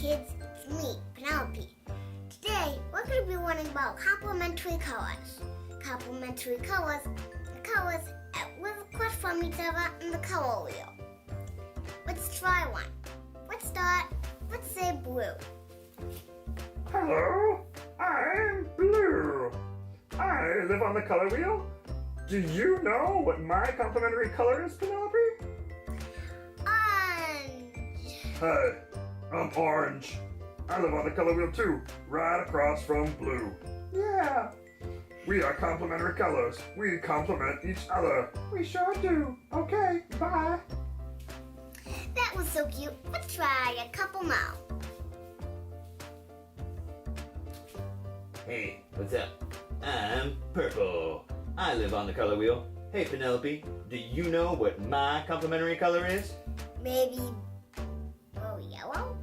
kids, it's me, Penelope. Today, we're going to be learning about complementary colors. Complementary colors with a request from each other in the color wheel. Let's try one. Let's say blue. Hello, I'm Blue. I live on the color wheel. Do you know what my complementary color is, Penelope? Orange. Hey, I'm Orange. I live on the color wheel too, right across from Blue. Yeah. We are complementary colors. We complement each other. We sure do. Okay, bye. That was so cute. Let's try a couple more. Hey, what's up? I'm Purple. I live on the color wheel. Hey, Penelope, do you know what my complementary color is? Maybe yellow?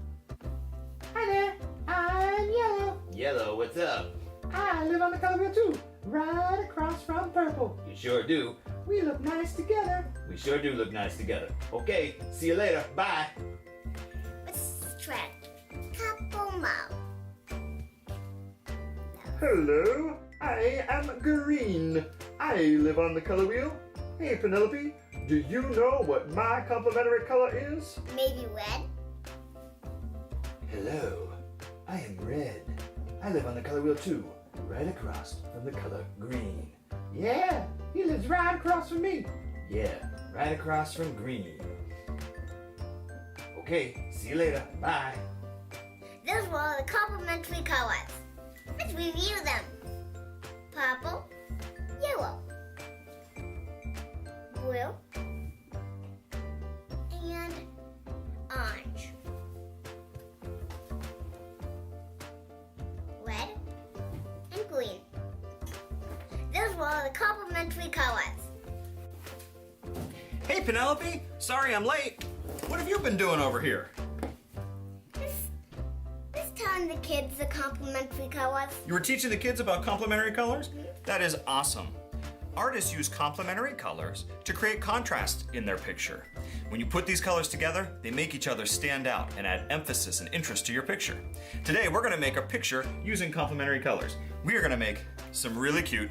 Hi there, I'm Yellow. Yellow, what's up? I live on the color wheel too, right across from Purple. You sure do. We look nice together. We sure do look nice together. Okay, see you later. Bye. Let's try a couple more. Hello, I am Green. I live on the color wheel. Hey, Penelope, do you know what my complementary color is? Maybe red? Hello, I am Red. I live on the color wheel too, right across from the color green. Yeah, he lives right across from me. Yeah, right across from green. Okay, see you later. Bye. Those were all the complementary colors. Let's review them. Purple, yellow, blue, and orange. Red and green. Those were all the complementary colors. Hey Penelope, sorry I'm late. What have you been doing over here? Just telling the kids the complementary colors. You were teaching the kids about complementary colors? That is awesome. Artists use complementary colors to create contrast in their picture. When you put these colors together, they make each other stand out and add emphasis and interest to your picture. Today we're going to make a picture using complementary colors. We are going to make some really cute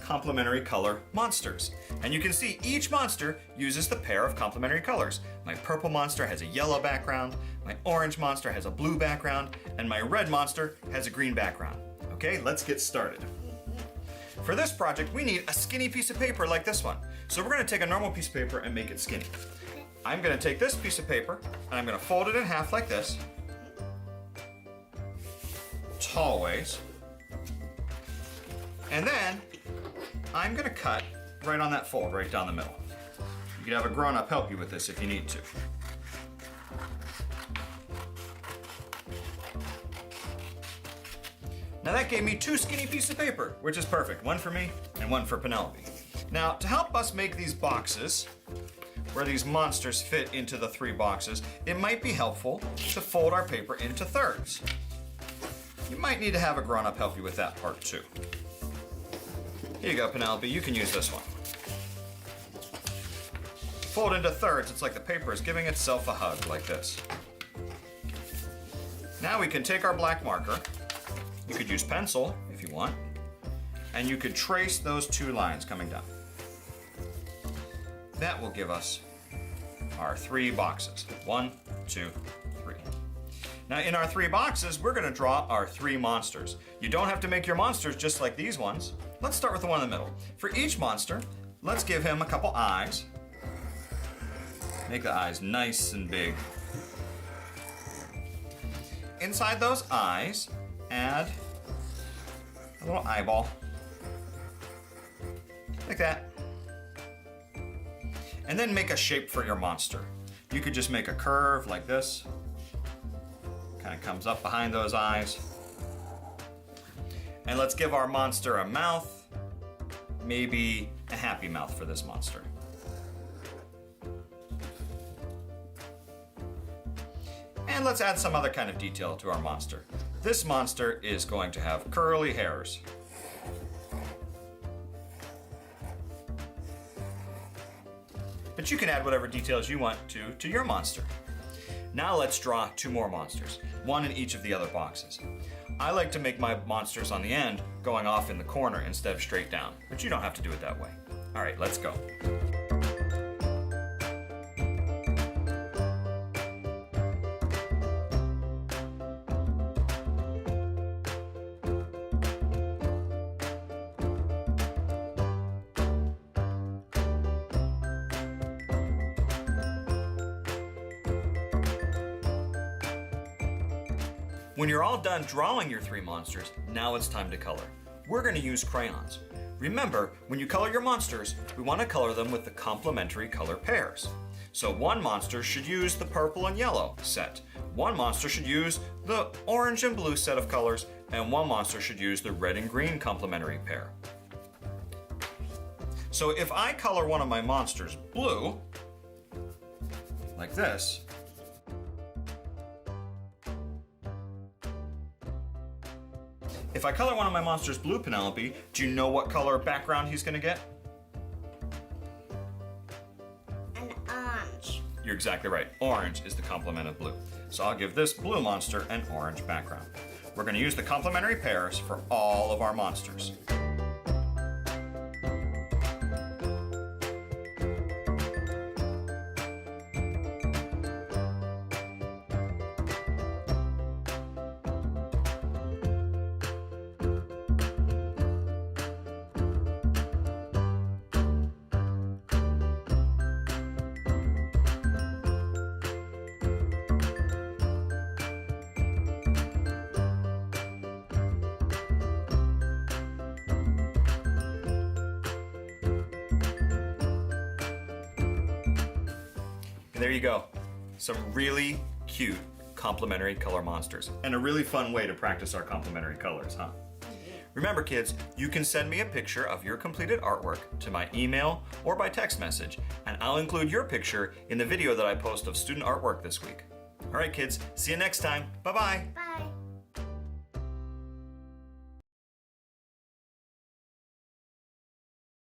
complementary color monsters. And you can see each monster uses the pair of complementary colors. My purple monster has a yellow background, my orange monster has a blue background, and my red monster has a green background. Okay, let's get started. For this project, we need a skinny piece of paper like this one. So we're gonna take a normal piece of paper and make it skinny. I'm gonna take this piece of paper and I'm gonna fold it in half like this. Tall ways. And then I'm gonna cut right on that fold, right down the middle. You could have a grown-up help you with this if you need to. Now that gave me two skinny pieces of paper, which is perfect. One for me and one for Penelope. Now, to help us make these boxes, where these monsters fit into the three boxes, it might be helpful to fold our paper into thirds. You might need to have a grown-up help you with that part too. Here you go, Penelope, you can use this one. Fold into thirds, it's like the paper is giving itself a hug, like this. Now we can take our black marker, you could use pencil if you want, and you could trace those two lines coming down. That will give us our three boxes. 1, 2, 3. Now in our three boxes, we're gonna draw our three monsters. You don't have to make your monsters just like these ones. Let's start with the one in the middle. For each monster, let's give him a couple eyes. Make the eyes nice and big. Inside those eyes, add a little eyeball. Like that. And then make a shape for your monster. You could just make a curve like this. Kind of comes up behind those eyes. And let's give our monster a mouth. Maybe a happy mouth for this monster. And let's add some other kind of detail to our monster. This monster is going to have curly hairs. But you can add whatever details you want to your monster. Now let's draw 2 more monsters, one in each of the other boxes. I like to make my monsters on the end going off in the corner instead of straight down, but you don't have to do it that way. All right, let's go. When you're all done drawing your 3 monsters, now it's time to color. We're going to use crayons. Remember, when you color your monsters, we want to color them with the complementary color pairs. So one monster should use the purple and yellow set, one monster should use the orange and blue set of colors, and one monster should use the red and green complementary pair. So if I color one of my monsters blue, like this, if I color one of my monsters blue, Penelope, do you know what color background he's going to get? An orange. You're exactly right. Orange is the complement of blue. So I'll give this blue monster an orange background. We're going to use the complementary pairs for all of our monsters. There you go. Some really cute complementary color monsters, and a really fun way to practice our complementary colors, huh? Remember, kids, you can send me a picture of your completed artwork to my email or by text message, and I'll include your picture in the video that I post of student artwork this week. All right, kids, see you next time. Bye-bye. Bye.